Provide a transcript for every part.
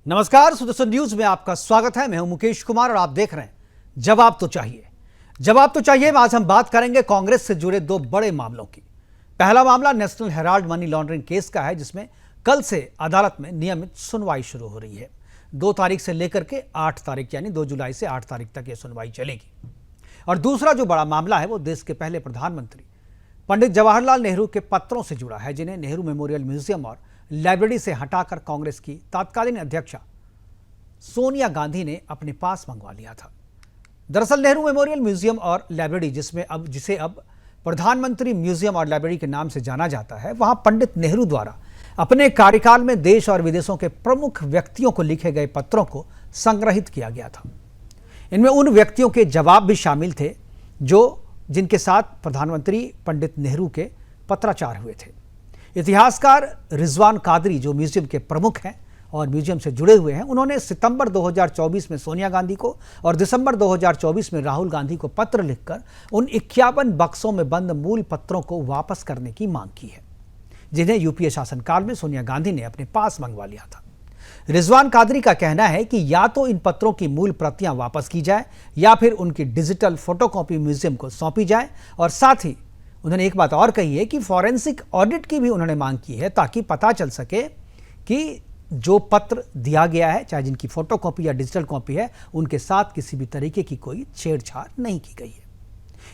नमस्कार, सुदर्शन न्यूज में आपका स्वागत है। मैं हूं मुकेश कुमार और आप देख रहे हैं जवाब तो चाहिए। जवाब तो चाहिए में आज हम बात करेंगे कांग्रेस से जुड़े दो बड़े मामलों की। पहला मामला national Herald money laundering case का है, जिसमें कल से अदालत में नियमित सुनवाई शुरू हो रही है। 2 तारीख से लेकर के 8 तारीख यानी 2 जुलाई से 8 तारीख तक यह सुनवाई चलेगी। और दूसरा जो बड़ा मामला है वो देश के पहले प्रधानमंत्री पंडित जवाहरलाल नेहरू के पत्रों से जुड़ा है, जिन्हें नेहरू मेमोरियल म्यूजियम और लाइब्रेरी से हटाकर कांग्रेस की तत्कालीन अध्यक्षा सोनिया गांधी ने अपने पास मंगवा लिया था। दरअसल नेहरू मेमोरियल म्यूजियम और लाइब्रेरी, जिसे अब प्रधानमंत्री म्यूजियम और लाइब्रेरी के नाम से जाना जाता है, वहां पंडित नेहरू द्वारा अपने कार्यकाल में देश और विदेशों के प्रमुख व्यक्तियों को लिखे गए पत्रों को संग्रहित किया गया था। इनमें उन व्यक्तियों के जवाब भी शामिल थे जिनके साथ प्रधानमंत्री पंडित नेहरू के पत्राचार हुए थे। इतिहासकार रिजवान कादरी, जो म्यूजियम के प्रमुख हैं और म्यूजियम से जुड़े हुए हैं, उन्होंने सितंबर 2024 में सोनिया गांधी को और दिसंबर 2024 में राहुल गांधी को पत्र लिखकर उन 51 बक्सों में बंद मूल पत्रों को वापस करने की मांग की है, जिन्हें यूपीए शासनकाल में सोनिया गांधी ने अपने पास मंगवा लिया था। रिजवान कादरी का कहना है कि या तो इन पत्रों की मूल प्रतियां वापस की जाए या फिर उनकी डिजिटल फोटोकॉपी म्यूजियम को सौंपी जाए। और साथ ही उन्होंने एक बात और कही है कि फॉरेंसिक ऑडिट की भी उन्होंने मांग की है, ताकि पता चल सके कि जो पत्र दिया गया है, चाहे जिनकी फोटोकॉपी या डिजिटल कॉपी है, उनके साथ किसी भी तरीके की कोई छेड़छाड़ नहीं की गई है।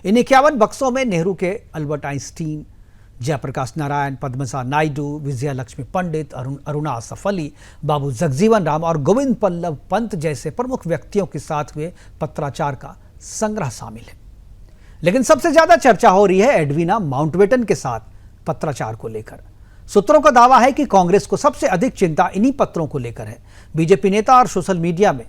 इन 51 बक्सों में नेहरू के अल्बर्ट आइंस्टीन, जयप्रकाश नारायण, पद्मसा नायडू, विजया लक्ष्मी पंडित, अरुणा असफ अली, बाबू जगजीवन राम और गोविंद पल्लव पंत जैसे प्रमुख व्यक्तियों के साथ हुए पत्राचार का संग्रह शामिल है। लेकिन सबसे ज्यादा चर्चा हो रही है एडवीना माउंटबेटन के साथ पत्राचार को लेकर। सूत्रों का दावा है कि कांग्रेस को सबसे अधिक चिंता इन्हीं पत्रों को लेकर है। बीजेपी नेता और सोशल मीडिया में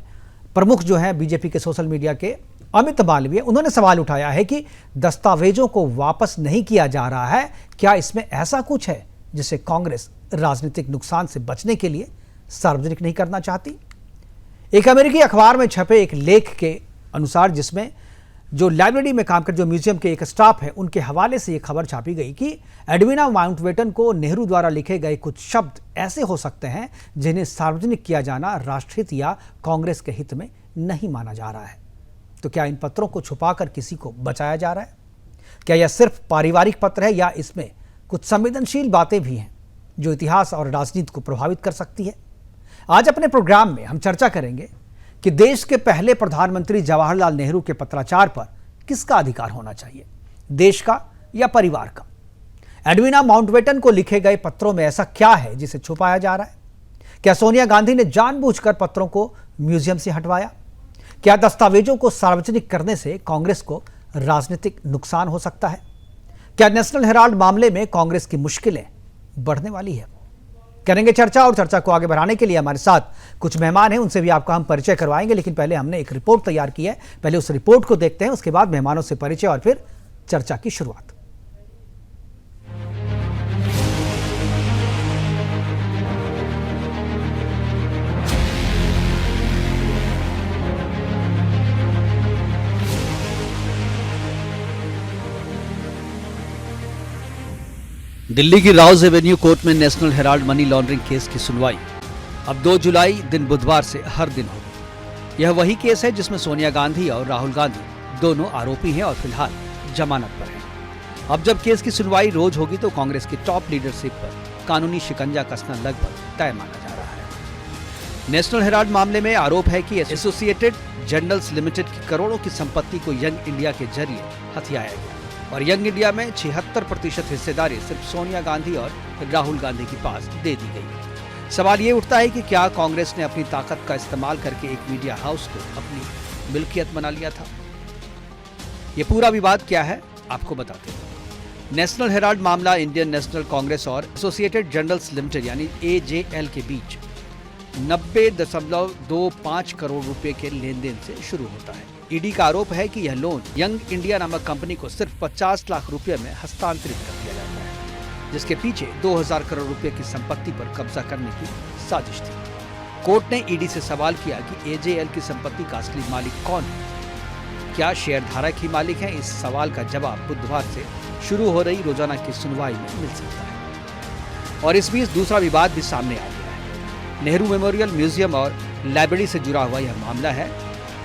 प्रमुख जो है बीजेपी के सोशल मीडिया के अमित मालवीय, उन्होंने सवाल उठाया है कि दस्तावेजों को वापस नहीं किया जा रहा है। क्या इसमें ऐसा कुछ है जिसे कांग्रेस राजनीतिक नुकसान से बचने के लिए सार्वजनिक नहीं करना चाहती? एक अमेरिकी अखबार में छपे एक लेख के अनुसार, जिसमें जो लाइब्रेरी में काम कर जो म्यूजियम के एक स्टाफ है, उनके हवाले से यह खबर छापी गई कि एडवीना माउंटबेटन को नेहरू द्वारा लिखे गए कुछ शब्द ऐसे हो सकते हैं जिन्हें सार्वजनिक किया जाना राष्ट्रहित या कांग्रेस के हित में नहीं माना जा रहा है। तो क्या इन पत्रों को छुपाकर किसी को बचाया जा रहा है? क्या यह सिर्फ पारिवारिक पत्र है या इसमें कुछ संवेदनशील बातें भी हैं जो इतिहास और राजनीति को प्रभावित कर सकती है? आज अपने प्रोग्राम में हम चर्चा करेंगे कि देश के पहले प्रधानमंत्री जवाहरलाल नेहरू के पत्राचार पर किसका अधिकार होना चाहिए, देश का या परिवार का? एडवीना माउंटबेटन को लिखे गए पत्रों में ऐसा क्या है जिसे छुपाया जा रहा है? क्या सोनिया गांधी ने जानबूझकर पत्रों को म्यूजियम से हटवाया? क्या दस्तावेजों को सार्वजनिक करने से कांग्रेस को राजनीतिक नुकसान हो सकता है? क्या नेशनल हेराल्ड मामले में कांग्रेस की मुश्किलें बढ़ने वाली है? करेंगे चर्चा, और चर्चा को आगे बढ़ाने के लिए हमारे साथ कुछ मेहमान हैं, उनसे भी आपका हम परिचय करवाएंगे। लेकिन पहले हमने एक रिपोर्ट तैयार की है, पहले उस रिपोर्ट को देखते हैं, उसके बाद मेहमानों से परिचय और फिर चर्चा की शुरुआत। दिल्ली की राउज एवेन्यू कोर्ट में national Herald money laundering case की सुनवाई अब 2 जुलाई दिन बुधवार से हर दिन होगी। यह वही केस है जिसमें सोनिया गांधी और राहुल गांधी दोनों आरोपी हैं और फिलहाल जमानत पर हैं। अब जब केस की सुनवाई रोज होगी तो कांग्रेस की टॉप लीडरशिप पर कानूनी शिकंजा कसना लगभग तय माना जा रहा है। नेशनल हेराल्ड मामले में आरोप है कि एसोसिएटेड जर्नल्स लिमिटेड की करोड़ों की संपत्ति को यंग इंडिया के जरिए हथियाया गया और यंग इंडिया में 76% हिस्सेदारी सिर्फ सोनिया गांधी और राहुल गांधी के पास दे दी गई। सवाल ये उठता है कि क्या कांग्रेस ने अपनी ताकत का इस्तेमाल करके एक मीडिया हाउस को अपनी मिल्कियत बना लिया था? ये पूरा विवाद क्या है, आपको बताते हैं। नेशनल हेराल्ड मामला इंडियन नेशनल कांग्रेस और एसोसिएटेड जर्नल्स लिमिटेड यानी AJL के बीच 90.25 करोड़ रुपए के लेन देन से शुरू होता है। ईडी का आरोप है कि यह लोन यंग इंडिया नामक कंपनी को सिर्फ 50 लाख रुपए में हस्तांतरित कर दिया जाता है, जिसके पीछे 2000 करोड़ रुपए की संपत्ति पर कब्जा करने की साजिश थी। कोर्ट ने ईडी से सवाल किया कि AJL की संपत्ति का असली मालिक कौन है? क्या शेयरधारक ही मालिक है? इस सवाल का जवाब बुधवार से शुरू हो रही रोजाना की सुनवाई में मिल सकता है। और इस बीच दूसरा विवाद भी सामने आ गया है। नेहरू मेमोरियल म्यूजियम और लाइब्रेरी से जुड़ा हुआ यह मामला है।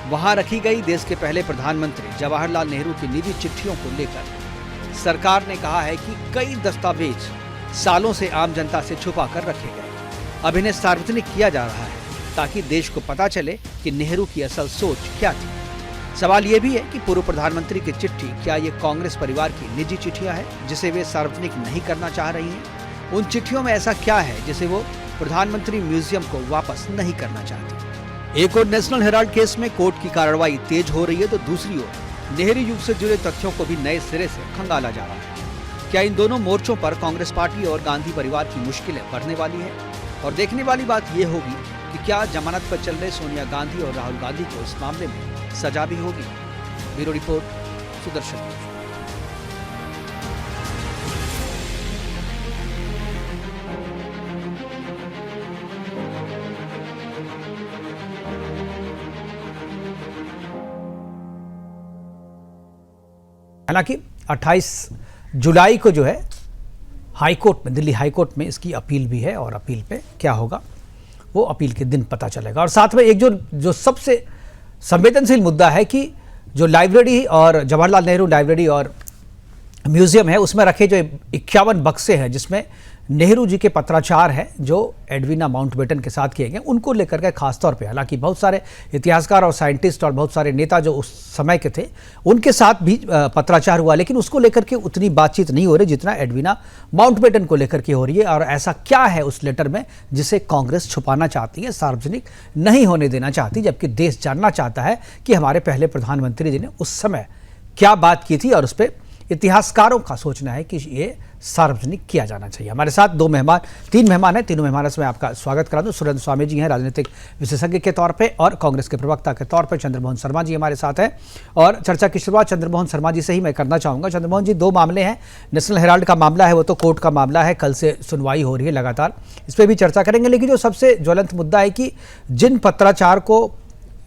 वहां रखी गई देश के पहले प्रधानमंत्री जवाहरलाल नेहरू की निजी चिट्ठियों को लेकर सरकार ने कहा है कि कई दस्तावेज सालों से आम जनता से छुपा कर रखे गए। अब इन्हें सार्वजनिक किया जा रहा है ताकि देश को पता चले कि नेहरू की असल सोच क्या थी। सवाल यह भी है कि पूर्व प्रधानमंत्री की चिट्ठी क्या ये कांग्रेस परिवार की निजी चिट्ठियां हैं जिसे वे सार्वजनिक नहीं करना चाह रही हैं? उन चिट्ठियों में ऐसा क्या है जिसे वो प्रधानमंत्री म्यूजियम को वापस नहीं करना चाहती? एक और नेशनल हेराल्ड केस में कोर्ट की कार्रवाई तेज हो रही है तो दूसरी ओर नेहरू युग से जुड़े तथ्यों को भी नए सिरे से खंगाला जा रहा है। क्या इन दोनों मोर्चों पर कांग्रेस पार्टी और गांधी परिवार की मुश्किलें बढ़ने वाली है? और देखने वाली बात यह होगी कि क्या जमानत पर चल रहे सोनिया गांधी और राहुल गांधी को इस मामले में सजा भी होगी। Bureau report, Sudarshan news. हालांकि 28 जुलाई को जो है हाई कोर्ट में, दिल्ली हाई कोर्ट में इसकी अपील भी है और अपील पे क्या होगा वो अपील के दिन पता चलेगा। और साथ में एक जो सबसे संवेदनशील मुद्दा है कि जो लाइब्रेरी और जवाहरलाल नेहरू लाइब्रेरी और म्यूजियम है उसमें रखे जो 51 बक्से हैं जिसमें नेहरू जी के पत्राचार हैं जो एडविना माउंटबेटन के साथ किए गए, उनको लेकर के खास तौर पे हालांकि बहुत सारे इतिहासकार और साइंटिस्ट और बहुत सारे नेता जो उस समय के थे उनके साथ भी पत्राचार हुआ, लेकिन उसको लेकर के उतनी बातचीत नहीं हो रही जितना एडविना माउंटबेटन को लेकर के हो रही है। और ऐसा क्या है उस लेटर में जिसे कांग्रेस छुपाना चाहती है, सार्वजनिक नहीं होने देना चाहती, जबकि देश जानना चाहता है कि हमारे पहले प्रधानमंत्री जी ने उस समय क्या बात की थी और उस पर इतिहासकारों का सोचना है कि ये सार्वजनिक किया जाना चाहिए। हमारे साथ तीन मेहमान हैं, तीनों मेहमानों से मैं आपका स्वागत करा दूं। सुरेंद्र स्वामी जी हैं राजनीतिक विशेषज्ञ के तौर पे और कांग्रेस के प्रवक्ता के तौर पे चंद्रमोहन शर्मा जी हमारे साथ हैं और चर्चा की शुरुआत चंद्रमोहन शर्मा जी से ही मैं करना चाहूँगा। चंद्रमोहन जी, दो मामले हैं, नेशनल हेराल्ड का मामला है वो तो कोर्ट का मामला है, कल से सुनवाई हो रही है लगातार, इस पर भी चर्चा करेंगे। लेकिन जो सबसे ज्वलंत मुद्दा है कि जिन पत्राचार को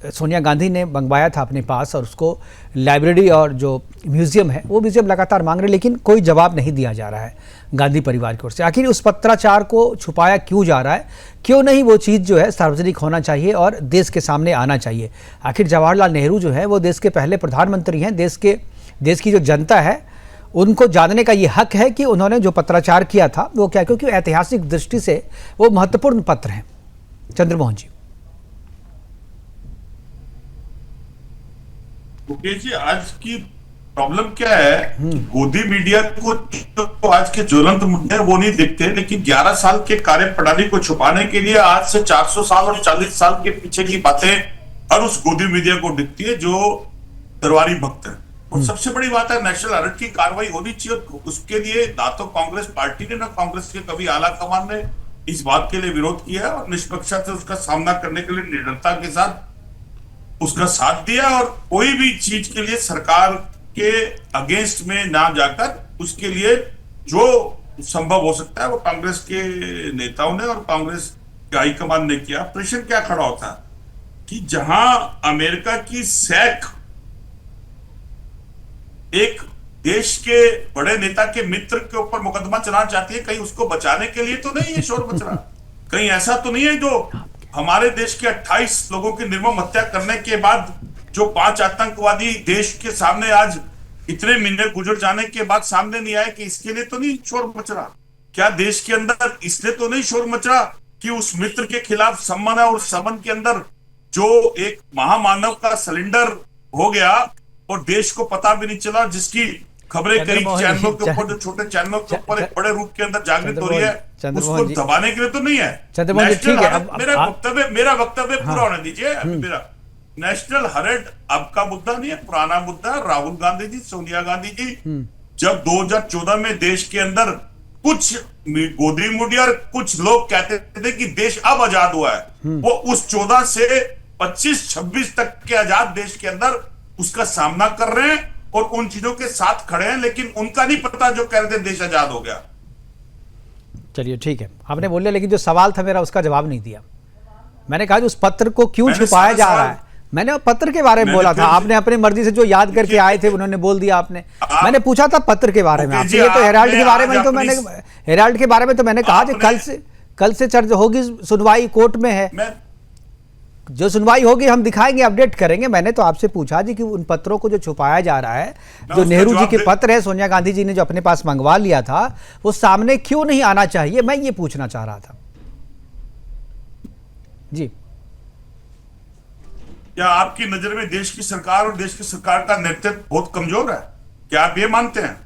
सोनिया गांधी ने मंगवाया था अपने पास और उसको लाइब्रेरी और जो म्यूजियम है वो म्यूजियम लगातार मांग रहे, लेकिन कोई जवाब नहीं दिया जा रहा है गांधी परिवार की ओर से। आखिर उस पत्राचार को छुपाया क्यों जा रहा है? क्यों नहीं वो चीज़ जो है सार्वजनिक होना चाहिए और देश के सामने आना चाहिए? आखिर जवाहरलाल नेहरू जो है वो देश के पहले प्रधानमंत्री हैं, देश की जो जनता है उनको जानने का ये हक है कि उन्होंने जो पत्राचार किया था वो क्या, क्योंकि ऐतिहासिक दृष्टि से वो महत्वपूर्ण पत्र हैं। चंद्रमोहन जी। मुकेश जी, आज की प्रॉब्लम क्या है, गोदी मीडिया को तो आज के ज्वलंत मुद्दे वो नहीं दिखते, लेकिन 11 साल के कार्य प्रणाली को छुपाने के लिए आज से 400 साल और 40 साल के पीछे की बातें और उस गोदी मीडिया को दिखती है जो दरबारी भक्त है। और सबसे बड़ी बात है, नेशनल हेराल्ड की कार्रवाई होनी चाहिए। उसके लिए ना तो कांग्रेस पार्टी ने ना कांग्रेस के कभी आला कमान ने इस बात के लिए विरोध किया और निष्पक्षता से उसका सामना करने के लिए निडरता के साथ उसका साथ दिया और कोई भी चीज के लिए सरकार के अगेंस्ट में ना जाकर उसके लिए जो संभव हो सकता है वो कांग्रेस के नेताओं ने और कांग्रेस के हाईकमान ने किया। प्रश्न क्या खड़ा होता है कि जहां अमेरिका की सैक एक देश के बड़े नेता के मित्र के ऊपर मुकदमा चलाना चाहती है, कहीं उसको बचाने के लिए तो नहीं है शोर मच रहा? कहीं ऐसा तो नहीं है जो हमारे देश के 28 लोगों की निर्मम हत्या करने के बाद जो 5 आतंकवादी देश के सामने आज इतने महीने गुजर जाने के बाद सामने नहीं आए, कि इसके लिए तो नहीं शोर मच रहा? क्या देश के अंदर इसलिए तो नहीं शोर मच रहा कि उस मित्र के खिलाफ सम्मन है और समन के अंदर जो एक महामानव का सिलेंडर हो गया और देश को पता भी नहीं चला, जिसकी खबरें कई चैनलों के ऊपर, जो छोटे चैनलों के ऊपर एक बड़े रूप के अंदर जागृत हो रही है, उसको दबाने के लिए तो नहीं है। मेरा वक्तव्य पूरा होने दीजिए। मेरा नेशनल हेराल्ड अब का मुद्दा नहीं है, पुराना मुद्दा। राहुल गांधी जी, सोनिया गांधी जी जब 2014 में देश के अंदर कुछ गोदी मीडिया और कुछ लोग कहते थे कि देश अब आजाद हुआ है, वो उस 14 से 25-26 तक के आजाद देश के अंदर उसका सामना कर रहे हैं और उन चीजों के साथ खड़े हैं, लेकिन उनका नहीं पता जो कह रहे थे देश आजाद हो गया। चलिए ठीक है, आपने बोल लिया, लेकिन जो सवाल था मेरा उसका जवाब नहीं दिया। मैंने कहा उस पत्र को क्यों छुपाया जा रहा है, मैंने पत्र के बारे में बोला था, आपने अपनी मर्जी से जो याद करके आए थे उन्होंने बोल दिया आपने। मैंने पूछा था पत्र के बारे में आपसे, ये तो हेराल्ड के बारे में, तो मैंने हेराल्ड के बारे में तो मैंने कहा कि कल से कल से चर्चा होगी, सुनवाई कोर्ट में है। मैं जो सुनवाई होगी हम दिखाएंगे, अपडेट करेंगे। मैंने तो आपसे पूछा जी कि उन पत्रों को जो छुपाया जा रहा है, मैं जो उसका नेहरू जी जवाब के दे- पत्र है, सोनिया गांधी जी ने जो अपने पास मंगवा लिया था, वो सामने क्यों नहीं आना चाहिए, मैं ये पूछना चाह रहा था जी। क्या आपकी नजर में देश की सरकार और देश की सरकार का नेतृत्व बहुत कमजोर है? क्या आप ये मानते हैं?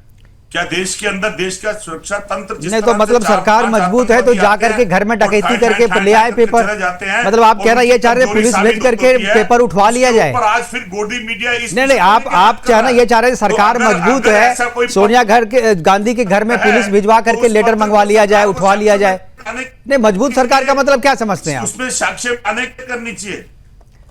क्या देश के अंदर देश का सुरक्षा तंत्र जिस नहीं तो तरह से मतलब सरकार 4-5 मजबूत है तो आतंकवादी जाकर आते के हैं घर में और डकैती ठाए करके ठाए ले आए करके पेपर, चले जाते हैं, मतलब आप कह रहे हैं ये चाह रहे हैं कमजोरी पुलिस साबित भेज करके होती है, पेपर उठवा लिया उसके जाए। ऊपर आज फिर गोदी मीडिया इस नहीं नहीं, आप चाहना ये चाह रहे हैं सरकार मजबूत है, सोनिया घर के गांधी के घर में पुलिस भिजवा करके लेटर मंगवा लिया जाए, उठवा लिया जाए। नहीं, मजबूत सरकार का मतलब क्या समझते हैं आप? उसमें साक्ष्य आने करनी चाहिए।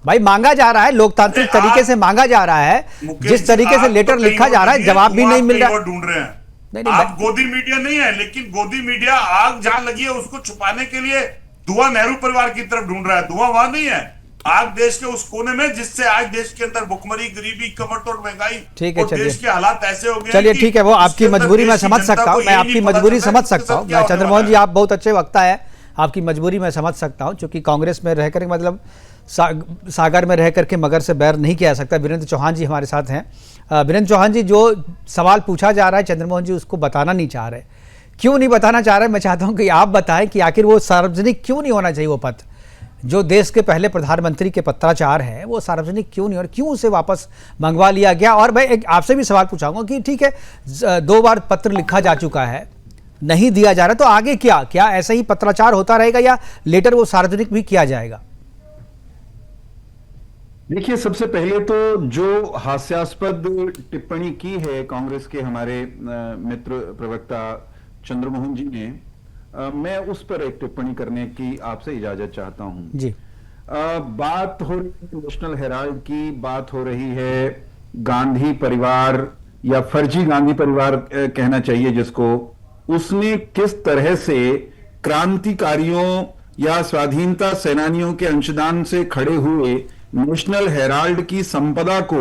भाई मांगा जा रहा है, लोकतांत्रिक नहीं, तरीके से मांगा जा रहा है, मुकेश जिस तरीके आप से तो लेटर कहीं लिखा और जा रहा है, ढूंढिए, जवाब भी वो नहीं आप मिल कहीं रहा। और ढूंढ रहे हैं। नहीं, नहीं, आप गोदी मीडिया नहीं है, लेकिन गोदी मीडिया आग जहां लगी है उसको छुपाने के लिए धुआं नेहरू परिवार की तरफ ढूंढ रहा है। धुआं वहां नहीं है, आग देश के उस कोने में जिससे आज देश के अंदर भुखमरी, गरीबी, कमरतोड़ महंगाई ठीक है, और चलिए। देश के हालात ऐसे हो गए चलिए कि ठीक है, वो उसके आपकी अंदर मजबूरी देश मैं की समझ जनता सकता को हूँ, मैं यही आपकी नहीं पता मजबूरी चलता समझ है कि सकता हूँ। सब क्या होने चंद्रमोहन वाला जी है। आप बहुत अच्छे वक्ता है, आपकी मजबूरी मैं समझ सकता हूँ, क्योंकि कांग्रेस में रह कर मतलब सागर में रह करके मगर से बैर नहीं किया जा सकता। वीरेंद्र चौहान जी हमारे साथ हैं। वीरेंद्र चौहान जी, जो सवाल पूछा जा रहा है चंद्रमोहन जी उसको बताना नहीं चाह रहे, क्यों नहीं बताना चाह रहे? मैं चाहता हूं कि आप बताएं कि आखिर वो सार्वजनिक क्यों नहीं होना चाहिए, वो पत्र जो देश के पहले प्रधानमंत्री के पत्राचार हैं वो सार्वजनिक क्यों नहीं, और क्यों उसे वापस मंगवा लिया गया? और मैं एक आपसे भी सवाल पूछाऊंगा कि ठीक है, 2 बार पत्र लिखा जा चुका है, नहीं दिया जा रहा, तो आगे क्या ऐसा ही पत्राचार होता रहेगा या लेटर वो सार्वजनिक भी किया जाएगा? देखिए, सबसे पहले तो जो हास्यास्पद टिप्पणी की है कांग्रेस के हमारे मित्र प्रवक्ता चंद्रमोहन जी ने, मैं उस पर एक टिप्पणी करने की आपसे इजाजत चाहता हूं जी। बात हो रही है नेशनल हेराल्ड की, बात हो रही है गांधी परिवार या फर्जी गांधी परिवार कहना चाहिए जिसको, उसने किस तरह से क्रांतिकारियों या स्वाधीनता सेनानियों के अंशदान से खड़े हुए नेशनल हेराल्ड की संपदा को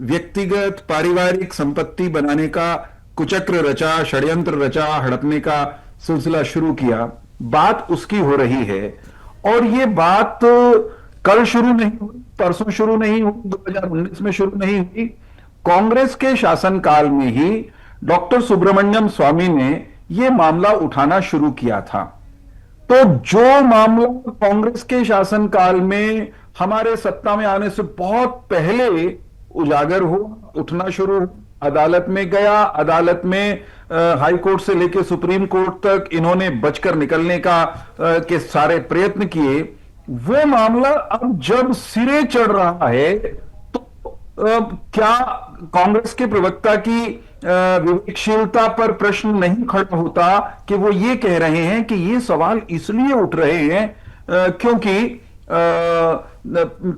व्यक्तिगत पारिवारिक संपत्ति बनाने का कुचक्र रचा, षड्यंत्र रचा, हड़पने का सिलसिला शुरू किया। बात उसकी हो रही है, और ये बात कल शुरू नहीं हुई, परसों शुरू नहीं हुई, 2019 में शुरू नहीं हुई। कांग्रेस के शासनकाल में ही डॉक्टर सुब्रमण्यम स्वामी ने यह मामला उठाना शुरू किया था। तो जो मामला कांग्रेस के शासनकाल में हमारे सत्ता में आने से बहुत पहले उजागर हो, उठना शुरू, अदालत में गया, अदालत में हाई कोर्ट से लेकर सुप्रीम कोर्ट तक इन्होंने बचकर निकलने के सारे प्रयत्न किए, वो मामला अब जब सिरे चढ़ रहा है तो क्या कांग्रेस के प्रवक्ता की विवेकशीलता पर प्रश्न नहीं खड़ा होता कि वो ये कह रहे हैं कि ये सवाल इसलिए उठ रहे हैं क्योंकि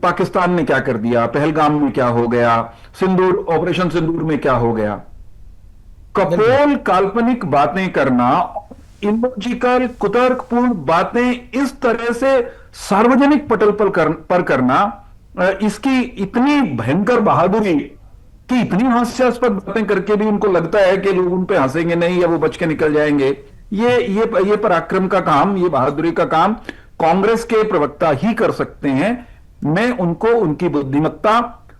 पाकिस्तान ने क्या कर दिया, पहलगाम में क्या हो गया, सिंदूर, ऑपरेशन सिंदूर में क्या हो गया। कपोल काल्पनिक बातें करना, इलॉजिकल कुतर्कपूर्ण बातें इस तरह से सार्वजनिक पटल पर करना, इसकी इतनी भयंकर बहादुरी कि इतनी हास्यास्पद बातें करके भी उनको लगता है कि लोग उन पे हंसेंगे नहीं या वो बच के निकल जाएंगे। ये पराक्रम का काम, ये बहादुरी का काम कांग्रेस के प्रवक्ता ही कर सकते हैं। मैं उनको उनकी बुद्धिमत्ता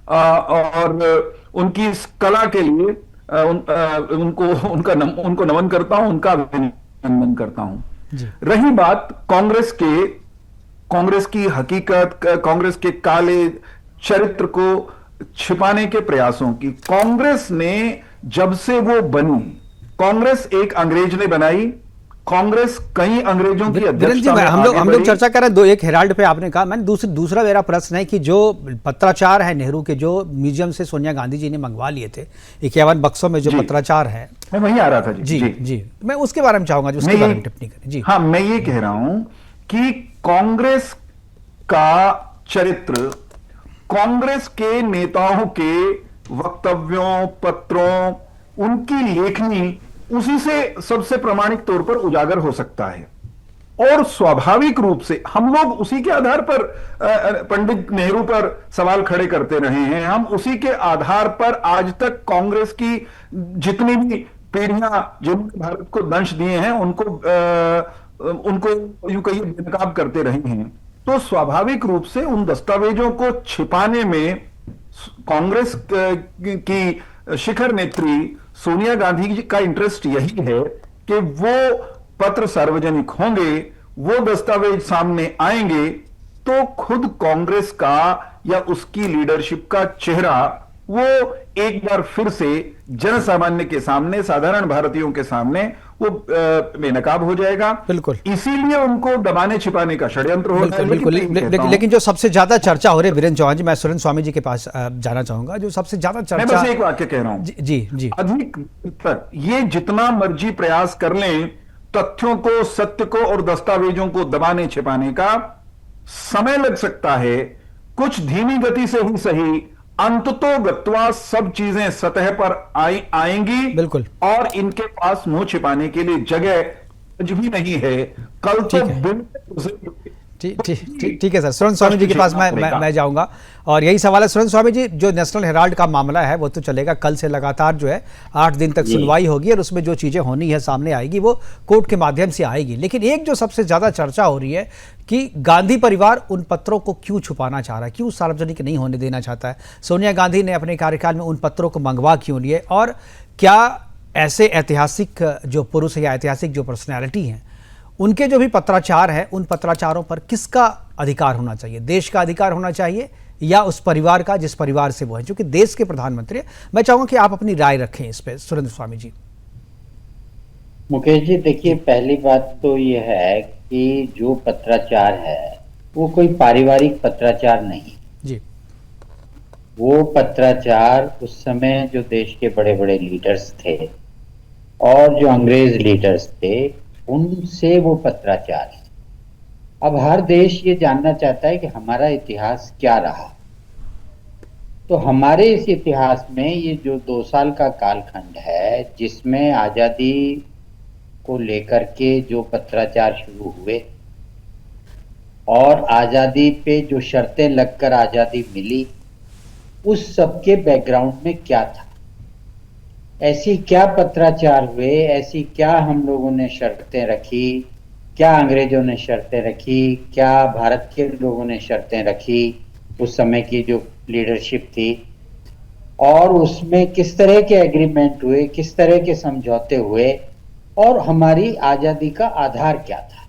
और उनकी इस कला के लिए उनको नमन करता हूं, उनका अभिनंदन करता हूं। रही बात कांग्रेस की हकीकत, कांग्रेस के काले चरित्र को छिपाने के प्रयासों की, कांग्रेस ने जब से वो बनी, कांग्रेस एक अंग्रेज ने बनाई, कांग्रेस कई अंग्रेजों की अध्यक्षता में हम लोग चर्चा कर रहे हैं एक हेराल्ड पे, आपने कहा। मैंने दूसरा मेरा प्रश्न है कि जो पत्राचार है नेहरू के, जो म्यूजियम से सोनिया गांधी जी ने मंगवा लिए थे 51 बक्सों में, जो पत्राचार है, मैं वहीं आ रहा था जी, मैं उसके बारे में चाहूंगा जो उसके बारे में टिप्पणी करें जी। हाँ, मैं ये कह रहा हूं कि कांग्रेस का चरित्र, कांग्रेस के नेताओं के वक्तव्यों, पत्रों, उनकी लेखनी उसी से सबसे प्रामाणिक तौर पर उजागर हो सकता है, और स्वाभाविक रूप से हम लोग उसी के आधार पर पंडित नेहरू पर सवाल खड़े करते रहे हैं। हम उसी के आधार पर आज तक कांग्रेस की जितनी भी पीढ़ियां जिन्होंने भारत को दंश दिए हैं उनको उनको यूं कहिए बेनकाब करते रहे हैं, तो स्वाभाविक रूप से उन दस्तावेजों को छिपाने में कांग्रेस की शिखर नेत्री सोनिया गांधी जी का इंटरेस्ट यही है कि वो पत्र सार्वजनिक होंगे, वो दस्तावेज सामने आएंगे, तो खुद कांग्रेस का या उसकी लीडरशिप का चेहरा वो एक बार फिर से जन सामान्य के सामने, साधारण भारतीयों के सामने वो बेनकाब हो जाएगा। बिल्कुल। इसीलिए उनको दबाने छिपाने का षड्यंत्र हो रहा है। बिल्कुल। लेकिन जो सबसे ज्यादा चर्चा हो रही है वीरेंद्र चौहान जी, मैं सुरेंद्र स्वामी जी के पास जाना चाहूंगा, जो सबसे ज्यादा मैं चर्चा, बस एक वाक्य कह रहा हूं। जी अधिक तक ये जितना मर्जी प्रयास कर लें, तथ्यों को, सत्य को और दस्तावेजों को दबाने छिपाने का समय लग सकता है। कुछ धीमी गति से ही सही, अंततो गत्वा सब चीजें सतह पर आएंगी। बिल्कुल। और इनके पास मुंह छिपाने के लिए जगह कुछ भी नहीं है। कल तो ठीक है सर। सुरेंद्र स्वामी जी के पास मैं जाऊंगा, और यही सवाल है सुरेंद्र स्वामी जी, जो नेशनल हेराल्ड का मामला है वो तो चलेगा, कल से लगातार जो है 8 दिन तक सुनवाई होगी, और उसमें जो चीजें होनी है सामने आएगी वो कोर्ट के माध्यम से आएगी। लेकिन एक जो सबसे ज्यादा चर्चा हो रही है कि गांधी परिवार उन पत्रों को क्यों छुपाना चाह रहा है, क्यों सार्वजनिक नहीं होने देना चाहता है। सोनिया गांधी ने अपने कार्यकाल में उन पत्रों को मंगवा क्यों लिए, और क्या ऐसे ऐतिहासिक जो पुरुष या ऐतिहासिक जो पर्सनैलिटी हैं, उनके जो भी पत्राचार हैं, उन पत्राचारों पर किसका अधिकार होना चाहिए? देश का अधिकार होना चाहिए या उस परिवार का जिस परिवार से वो है, क्योंकि देश के प्रधानमंत्री है। मैं चाहूंगा कि आप अपनी राय रखें इस पे, सुरेंद्र स्वामी जी। मुकेश जी, देखिए, पहली बात तो ये है कि जो पत्राचार है वो कोई पारिवारिक पत्राचार नहीं जी। वो पत्राचार उस समय जो देश के बड़े बड़े लीडर्स थे और जो अंग्रेज लीडर्स थे, उनसे वो पत्राचार है। अब हर देश ये जानना चाहता है कि हमारा इतिहास क्या रहा। तो हमारे इस इतिहास में ये जो 2 साल का कालखंड है, जिसमें आजादी को लेकर के जो पत्राचार शुरू हुए और आजादी पे जो शर्तें लगकर आजादी मिली, उस सबके बैकग्राउंड में क्या था, ऐसी क्या पत्राचार हुए, ऐसी क्या हम लोगों ने शर्तें रखी, क्या अंग्रेजों ने शर्तें रखी, क्या भारत के लोगों ने शर्तें रखी, उस समय की जो लीडरशिप थी, और उसमें किस तरह के एग्रीमेंट हुए, किस तरह के समझौते हुए, और हमारी आजादी का आधार क्या था।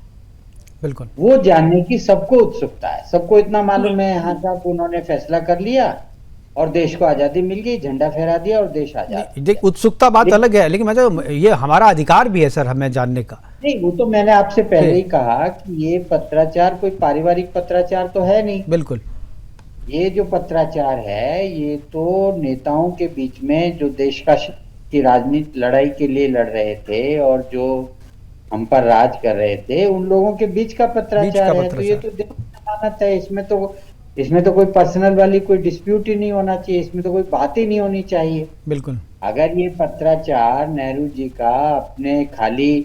बिल्कुल। वो जानने की सबको उत्सुकता है। सबको इतना मालूम है यहाँ साहब, उन्होंने फैसला कर लिया और देश को आजादी मिल गई, झंडा फहरा दिया और देश आजाद। उत्सुकता बात अलग है, लेकिन मैं ये हमारा अधिकार भी है सर हमें जानने का। नहीं, वो तो मैंने आपसे पहले ही कहा कि ये पत्राचार कोई पारिवारिक पत्राचार तो है नहीं। बिल्कुल। ये जो पत्राचार है, ये तो नेताओं के बीच में जो देश की राजनीति लड़ाई के लिए लड़ रहे थे और जो हम पर राज कर रहे थे, उन लोगों के बीच का पत्राचार है। तो ये तो जमानत है, इसमें तो कोई पर्सनल वाली कोई डिस्प्यूट ही नहीं होना चाहिए, इसमें तो कोई बात ही नहीं होनी चाहिए। बिल्कुल। अगर ये पत्राचार नेहरू जी का अपने खाली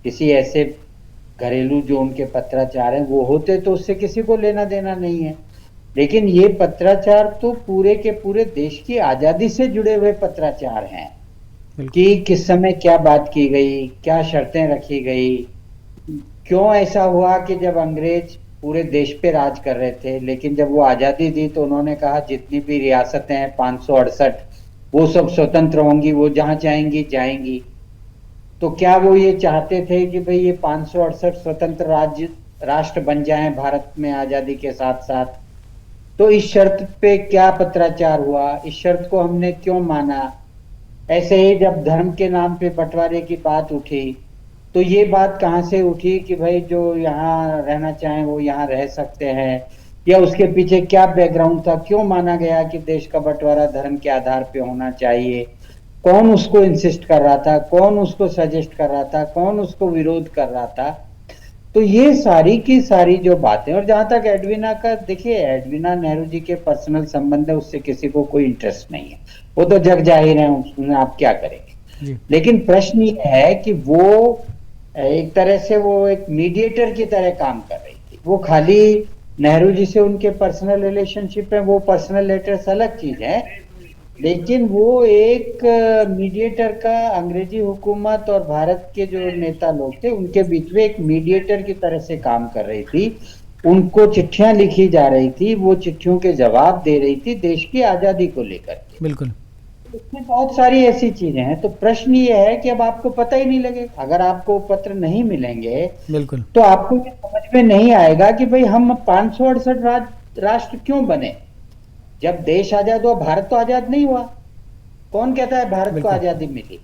किसी ऐसे घरेलू जो उनके पत्राचार हैं वो होते तो उससे किसी को लेना देना नहीं है, लेकिन ये पत्राचार तो पूरे के पूरे देश की आजादी से जुड़े हुए पत्राचार हैं कि किस समय क्या बात की गई, क्या शर्तें रखी गई, क्यों ऐसा हुआ कि जब अंग्रेज पूरे देश पे राज कर रहे थे, लेकिन जब वो आजादी दी तो उन्होंने कहा जितनी भी रियासतें हैं 568 वो सब स्वतंत्र होंगी, वो जहां चाहेंगी जाएंगी। तो क्या वो ये चाहते थे कि भाई ये 568 स्वतंत्र राष्ट्र बन जाएं भारत में आजादी के साथ साथ? तो इस शर्त पे क्या पत्राचार हुआ, इस शर्त को हमने क्यों माना? ऐसे ही जब धर्म के नाम पे बंटवारे की बात उठी तो ये बात कहाँ से उठी कि भाई जो यहाँ रहना चाहें वो यहाँ रह सकते हैं, या उसके पीछे क्या बैकग्राउंड था, क्यों माना गया कि देश का बंटवारा धर्म के आधार पे होना चाहिए, कौन उसको इंसिस्ट कर रहा था, कौन उसको सजेस्ट कर रहा था, कौन उसको विरोध कर रहा था? तो ये सारी की सारी जो बातें, और जहां तक एडविना का, देखिए एडविना नेहरू जी के पर्सनल संबंध है, उससे किसी को कोई इंटरेस्ट नहीं है, वो तो जग जाहिर है, उसमें आप क्या करेंगे। लेकिन प्रश्न ये है कि वो एक तरह से वो एक मीडिएटर की तरह काम कर रही थी। वो खाली नेहरू जी से उनके पर्सनल रिलेशनशिप है, वो पर्सनल लेटर्स अलग चीज है, लेकिन वो एक मीडिएटर का, अंग्रेजी हुकूमत और भारत के जो नेता लोग थे उनके बीच में एक मीडिएटर की तरह से काम कर रही थी। उनको चिट्ठियां लिखी जा रही थी, वो चिट्ठियों के जवाब दे रही थी देश की आजादी को लेकर के। बिल्कुल। इसमें बहुत सारी ऐसी चीजें हैं। तो प्रश्न ये है कि अब आपको पता ही नहीं लगेगा, अगर आपको पत्र नहीं मिलेंगे बिल्कुल। तो आपको ये समझ में नहीं आएगा कि भाई हम 568 राष्ट्र क्यों बने। जब देश आजाद हुआ, भारत तो आजाद नहीं हुआ। कौन कहता है भारत को बिल्कुल। आजादी मिली?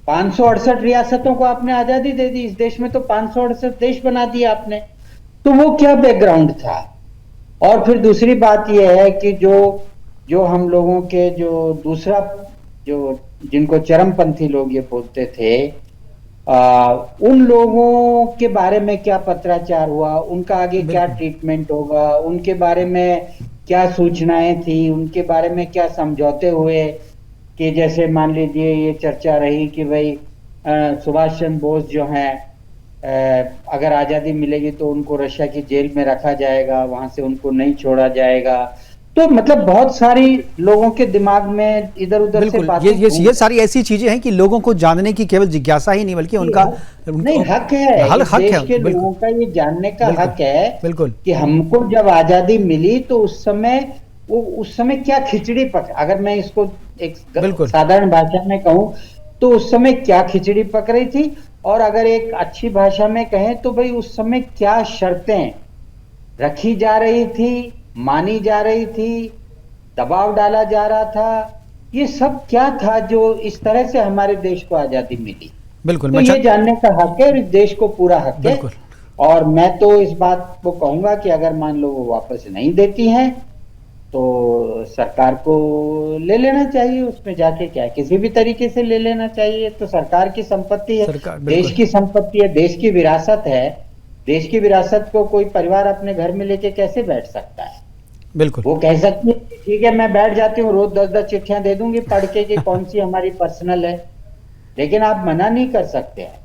568 रियासतों को आपने आजादी दे दी। इस देश में तो 568 देश बना दिए आपने। तो वो क्या बैकग्राउंड था? और फिर दूसरी बात यह है कि जो हम लोगों के जो दूसरा जो जिनको चरमपंथी लोग ये बोलते थे, उन लोगों के बारे में क्या पत्राचार हुआ, उनका आगे क्या ट्रीटमेंट होगा, उनके बारे में क्या सूचनाएं थी, उनके बारे में क्या समझौते हुए, कि जैसे मान लीजिए ये चर्चा रही कि भाई सुभाष चंद्र बोस जो हैं, अगर आजादी मिलेगी तो उनको रशिया की जेल में रखा जाएगा, वहां से उनको नहीं छोड़ा जाएगा। तो मतलब बहुत सारी लोगों के दिमाग में इधर उधर से बातें, ये सारी ऐसी चीजें हैं कि लोगों को जानने की केवल जिज्ञासा ही नहीं बल्कि उनका नहीं हक है, हक देश है के लोगों का ये जानने का हक है। बिल्कुल कि हमको जब आजादी मिली तो उस समय क्या खिचड़ी पक, अगर मैं इसको एक साधारण भाषा में कहूं तो उस समय क्या खिचड़ी पक रही थी, और अगर एक अच्छी भाषा में कहें तो भाई उस समय क्या शर्तें रखी जा रही थी, मानी जा रही थी, दबाव डाला जा रहा था, ये सब क्या था जो इस तरह से हमारे देश को आजादी मिली। बिल्कुल। तो ये जानने का हक है और इस देश को पूरा हक है। और मैं तो इस बात को कहूंगा कि अगर मान लो वो वापस नहीं देती हैं तो सरकार को ले लेना चाहिए, उसमें जाके क्या है, किसी भी तरीके से ले लेना चाहिए। तो सरकार की संपत्ति है, देश की संपत्ति है, देश की विरासत है। देश की विरासत को कोई परिवार अपने घर में लेके कैसे बैठ सकता है? बिल्कुल। वो कह सकती है ठीक है मैं बैठ जाती हूँ, रोज 10-10 चिट्ठियां दे दूंगी पढ़ के कि कौन सी हमारी पर्सनल है, लेकिन आप मना नहीं कर सकते हैं।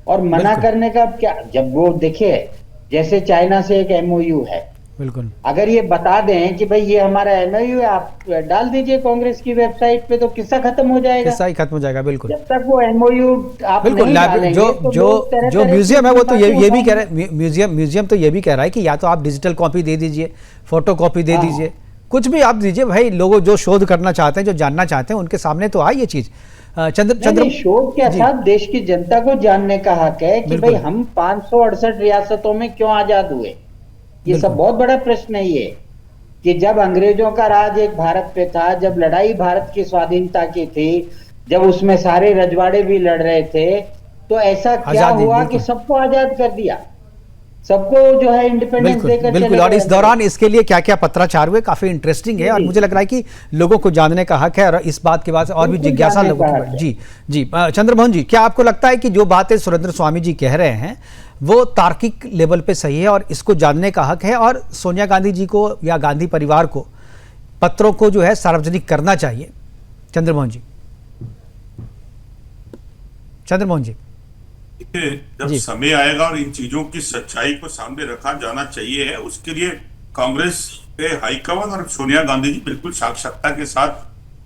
और मना करने का क्या, जब वो देखिए जैसे चाइना से एक MOU है, बिल्कुल, अगर ये बता दें कि भाई ये हमारा MOU है, आप डाल दीजिए कांग्रेस की वेबसाइट पे तो किस्सा खत्म हो जाएगा, किस्सा ही खत्म हो जाएगा। बिल्कुल, जब तक वो MOU आप बिल्कुल। नहीं डालेंगे, जो म्यूजियम है वो तो ये भी कह रहा है, म्यूजियम तो ये भी कह रहा है कि या तो आप डिजिटल कॉपी दे दीजिए, फोटो कॉपी दे दीजिए, कुछ भी आप दीजिए भाई। लोगों जो शोध करना चाहते हैं, जो जानना चाहते हैं, उनके सामने तो आए ये चीज। चंद्र शोध के साथ देश की जनता को जानने का हक है कि भाई हम 568 रियासतों में क्यों आजाद हुए। ये सब बहुत बड़ा प्रश्न है ये, कि जब अंग्रेजों का राज एक भारत पे था, जब लड़ाई भारत की स्वाधीनता की थी, जब उसमें सारे रजवाड़े भी लड़ रहे थे, तो ऐसा क्या हुआ कि सबको आजाद कर दिया, सबको जो है इंडिपेंडेंस देकर। बिल्कुल। और इस दौरान इसके लिए क्या क्या पत्राचार हुए, काफी इंटरेस्टिंग है और मुझे लग रहा है कि लोगों को जानने का हक है और इस बात के बाद और भी जिज्ञासा लोगों की। जी चंद्रमोहन जी, क्या आपको लगता है कि जो बातें सुरेंद्र स्वामी जी कह रहे हैं वो तार्किक लेवल पे सही है और इसको जानने का हक है, और सोनिया गांधी जी को या गांधी परिवार को पत्रों को जो है सार्वजनिक करना चाहिए? चंद्रमोहन जी। जब समय आएगा और इन चीजों की सच्चाई को सामने रखा जाना चाहिए, उसके लिए कांग्रेस के हाईकमान और सोनिया गांधी जी बिल्कुल साक्षात्ता के साथ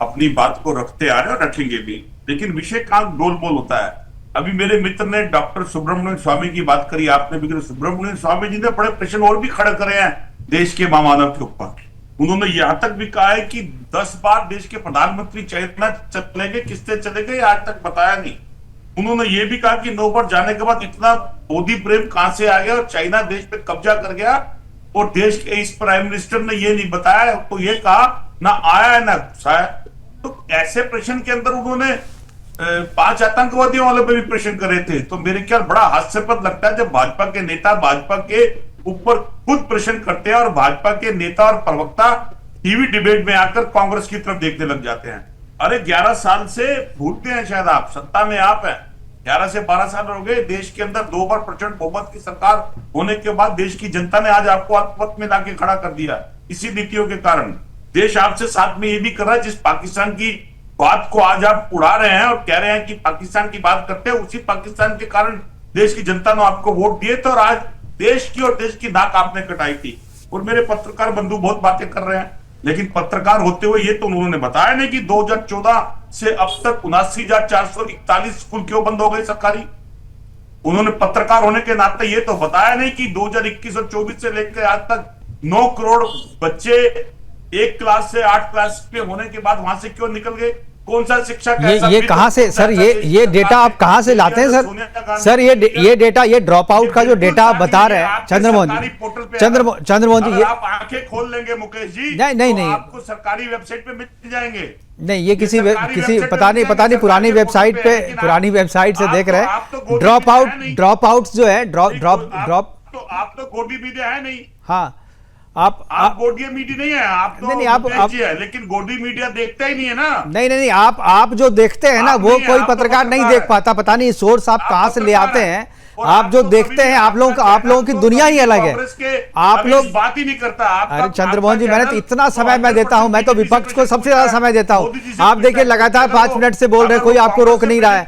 अपनी बात को रखते आ रहे और रखेंगे भी। लेकिन विषय का गोलमोल होता है। अभी मेरे मित्र ने डॉक्टर सुब्रमण्यम स्वामी की बात करी, आपने भी करी। सुब्रमण्यम स्वामी जी ने बड़े प्रश्न और भी खड़े करे हैं देश के महामानव के ऊपर। उन्होंने यहां तक भी कहा है कि 10 बार देश के प्रधानमंत्री चाइना चले गए, किससे चले गए आज तक बताया नहीं। उन्होंने ये भी कहा कि 9 बार जाने के बाद इतना मोदी प्रेम कहां से आ गया और चाइना देश पे कब्जा कर गया, और देश के इस प्राइम मिनिस्टर ने ये नहीं बताया, तो ये कहा ना आया है ना घुसा है। तो ऐसे प्रश्न के अंदर उन्होंने 5 आतंकवादियों वाले पे भी प्रश्न करे थे। तो मेरे ख्याल बड़ा हास्यास्पद लगता है जब भाजपा के नेता भाजपा के ऊपर खुद प्रश्न करते हैं और भाजपा के नेता और प्रवक्ता टीवी डिबेट में आकर कांग्रेस की तरफ देखने लग जाते हैं। अरे 11 साल से भूलते हैं शायद आप, सत्ता में आप हैं, 11 से 12 साल हो गए। देश के अंदर 2 बार प्रचंड बहुमत की सरकार होने के बाद देश की जनता ने आज आपको आत्मपथ में लाके खड़ा कर दिया इसी नीतियों के कारण। देश आपसे साथ में ये भी कर रहा है, जिस पाकिस्तान की बात को आज आप उड़ा रहे हैं और कह रहे हैं कि पाकिस्तान की बात करते हैं, उसी पाकिस्तान के कारण देश की जनता ने आपको वोट दिए थे और आज देश की और देश की नाक आपने कटाई थी। और मेरे पत्रकार बंधु बहुत बातें कर रहे हैं, लेकिन पत्रकार होते हुए ये तो उन्होंने बताया नहीं कि 2014 से अब तक 79,441 स्कूल क्यों बंद हो गए सरकारी। उन्होंने पत्रकार होने के नाते ये तो बताया नहीं कि 2021 और 24 से लेकर आज तक 9 करोड़ बच्चे 1 क्लास से 8 क्लास के होने के बाद वहां से क्यों निकल गए। कौन सा शिक्षा ये कहां से सर, ये डेटा आप कहां से लाते हैं सर? सर ये डेटा, ये ड्रॉप आउट का जो डेटा आप बता रहे हैं चंद्रमोहन जी, चंद्रमोहन जी, ये आप आंखें खोल लेंगे मुकेश जी, नहीं, आपको सरकारी वेबसाइट पे मिल जाएंगे। नहीं, ये किसी पता नहीं पुरानी वेबसाइट से देख रहे हैं। ड्रॉप आउट जो है तो आप तो गोदी मीडिया है नहीं। हाँ, आप गोदी मीडिया नहीं है, आप तो नहीं, आप है, लेकिन गोदी मीडिया देखता ही नहीं है ना। नहीं, आप जो देखते हैं ना वो कोई पत्रकार नहीं देख पाता। पता नहीं सोर्स आप कहां से ले आते हैं। आप जो देखते हैं, आप लोगों की दुनिया ही अलग है। आप लोग बात ही नहीं करता। अरे चंद्रमोहन जी, मैंने तो इतना समय मैं देता हूं, मैं तो विपक्ष को सबसे ज्यादा समय देता हूं। आप देखिए लगातार 5 मिनट से बोल रहे हैं, कोई आपको रोक नहीं रहा है।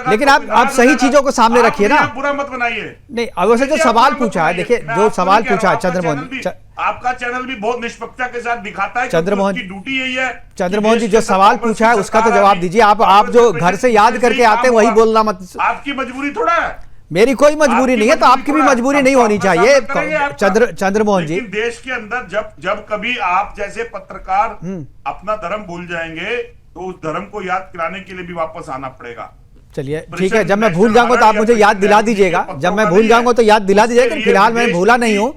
लेकिन आप सही चीजों को सामने रखिए ना, बुरा मत बनाइए। नहीं, वैसे जो सवाल पूछा है, देखिए जो सवाल पूछा है चंद्रमोहन जी, आपका चैनल भी बहुत निष्पक्षता के साथ दिखाता है। चंद्रमोहन की ड्यूटी यही है। चंद्रमोहन जी, जो सवाल पूछा है उसका तो जवाब दीजिए। आप जो घर से याद करके आते हैं वही बोलना मत। आपकी मजबूरी थोड़ा है। मेरी कोई मजबूरी नहीं है, तो आपकी भी मजबूरी नहीं होनी चाहिए चंद्रमोहन जी। देश के अंदर जब कभी आप जैसे पत्रकार अपना धर्म भूल जाएंगे तो उस धर्म को याद कराने के लिए भी वापस आना पड़ेगा। चलिए ठीक है, जब मैं भूल जाऊंगा तो आप मुझे याद दिला दीजिएगा। जब मैं भूल जाऊंगा तो याद दिला दीजिएगा, लेकिन फिलहाल मैं भूला नहीं हूं।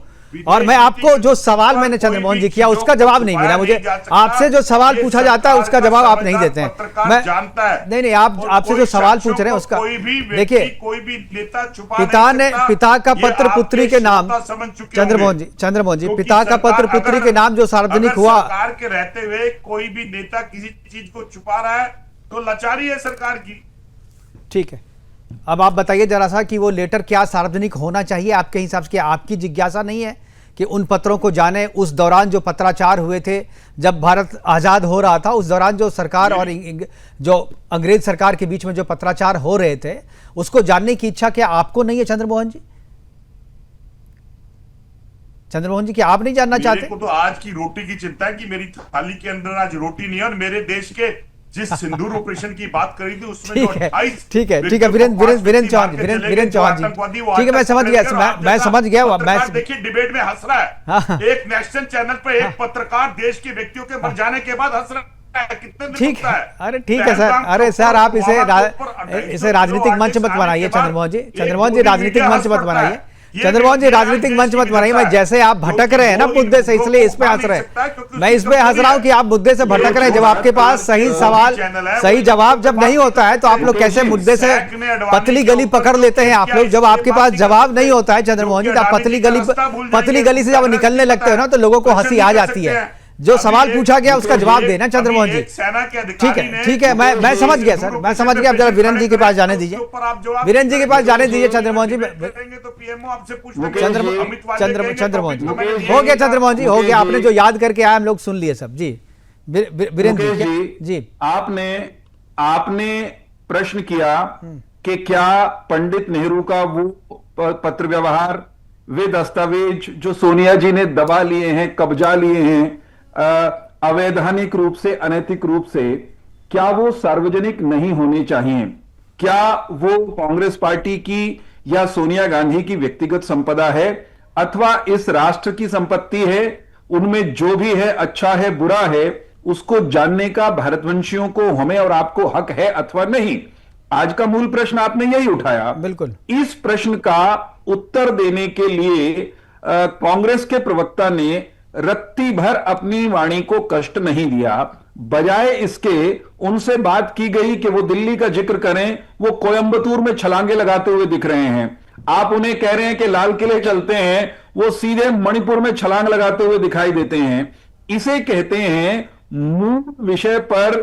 और मैं आपको जो सवाल मैंने चंद्रमोहन जी किया उसका जवाब नहीं मिला मुझे। आपसे जो सवाल पूछा जाता है उसका जवाब आप नहीं देते हैं। मैं जानता है नहीं, आपसे जो सवाल पूछ रहे हैं उसका देखिए, कोई भी नेता पिता का पत्र पुत्री के नाम, चंद्रमोहन जी, पिता का पत्र पुत्री के नाम जो सार्वजनिक हुआ, सरकार के रहते हुए कोई भी नेता किसी चीज को छुपा रहा है तो लाचारी है सरकार की। ठीक है, अब आप बताइए जरा सा कि वो लेटर क्या सार्वजनिक होना चाहिए आपके हिसाब से? आपकी जिज्ञासा नहीं है कि उन पत्रों को जाने? उस दौरान जो पत्राचार हुए थे, जब भारत आजाद हो रहा था, उस दौरान जो सरकार और जो अंग्रेज सरकार के बीच में जो पत्राचार हो रहे थे, उसको जानने की इच्छा क्या आपको नहीं है चंद्रमोहन जी? चंद्रमोहन जी, क्या आप नहीं जानना चाहते? मेरे को तो आज की रोटी की चिंता है कि मेरी थाली के अंदर आज रोटी नहीं है। और मेरे देश के जिस सिंदूर ऑपरेशन की बात करी थी उसमें जो 28 ठीक है वीरेंद्र चौहान जी, ठीक है, मैं समझ गया। देखिए डिबेट में हंस रहा है। एक नेशनल चैनल पर एक पत्रकार देश के व्यक्तियों के मर जाने के बाद हंस रहा है। कितने ठीक है, अरे ठीक है सर, अरे सर आप इसे राजनीतिक मंच मत बनाइए चंद्रमोहन जी, राजनीतिक मंच मत बनाइए। चंद्रमोहन जी, राजनीतिक मंच मत बनाइए। मैं जैसे आप भटक रहे हैं ना मुद्दे से, इसलिए इस पे हंस रहे हैं। मैं इस पे हंस रहा हूं कि आप मुद्दे से भटक रहे हैं। जब आपके पास सही सवाल सही जवाब जब नहीं होता है तो आप लोग कैसे मुद्दे से पतली गली पकड़ लेते हैं आप लोग? जब आपके पास जवाब नहीं होता है चंद्रमोहन जी, तो आप पतली गली से जब निकलने लगते हो ना तो लोगों को हंसी आ जाती है। जो सवाल पूछा गया उसका जवाब देना चंद्रमोहन जी। ठीक है, मैं समझ गया सर, मैं समझ गया। अब जरा वीरेंद्र जी के पास जाने दीजिए, वीरेंद्र जी के पास जाने दीजिए चंद्रमोहन जी। चंद्रमोहन जी, हो गया चंद्रमोहन जी, हो गया। आपने जो याद करके आया हम लोग सुन लिए सब। जी वीरेंद्र जी, आपने प्रश्न किया कि क्या पंडित नेहरू का वो पत्र व्यवहार, वे दस्तावेज जो सोनिया जी ने दबा लिए हैं, कब्जा लिए हैं अवैधानिक रूप से, अनैतिक रूप से, क्या वो सार्वजनिक नहीं होने चाहिए? क्या वो कांग्रेस पार्टी की या सोनिया गांधी की व्यक्तिगत संपदा है अथवा इस राष्ट्र की संपत्ति है? उनमें जो भी है, अच्छा है बुरा है, उसको जानने का भारतवंशियों को, हमें और आपको हक है अथवा नहीं? आज का मूल प्रश्न आपने यही उठाया। बिल्कुल। इस प्रश्न का उत्तर देने के लिए कांग्रेस के प्रवक्ता ने रत्ती भर अपनी वाणी को कष्ट नहीं दिया। बजाय इसके उनसे बात की गई कि वो दिल्ली का जिक्र करें, वो कोयंबटूर में छलांगे लगाते हुए दिख रहे हैं। आप उन्हें कह रहे हैं कि लाल किले चलते हैं, वो सीधे मणिपुर में छलांग लगाते हुए दिखाई देते हैं। इसे कहते हैं मूल विषय पर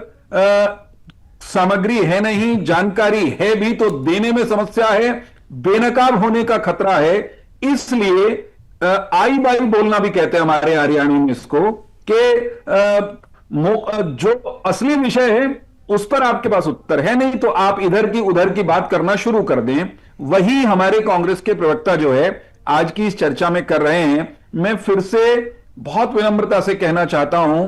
सामग्री है नहीं, जानकारी है भी तो देने में समस्या है, बेनकाब होने का खतरा है। इसलिए आई बाई बोलना भी कहते हैं हमारे हरियाणवी में इसको, कि जो असली विषय है उस पर आपके पास उत्तर है नहीं, तो आप इधर की उधर की बात करना शुरू कर दें। वही हमारे कांग्रेस के प्रवक्ता जो है आज की इस चर्चा में कर रहे हैं। मैं फिर से बहुत विनम्रता से कहना चाहता हूं,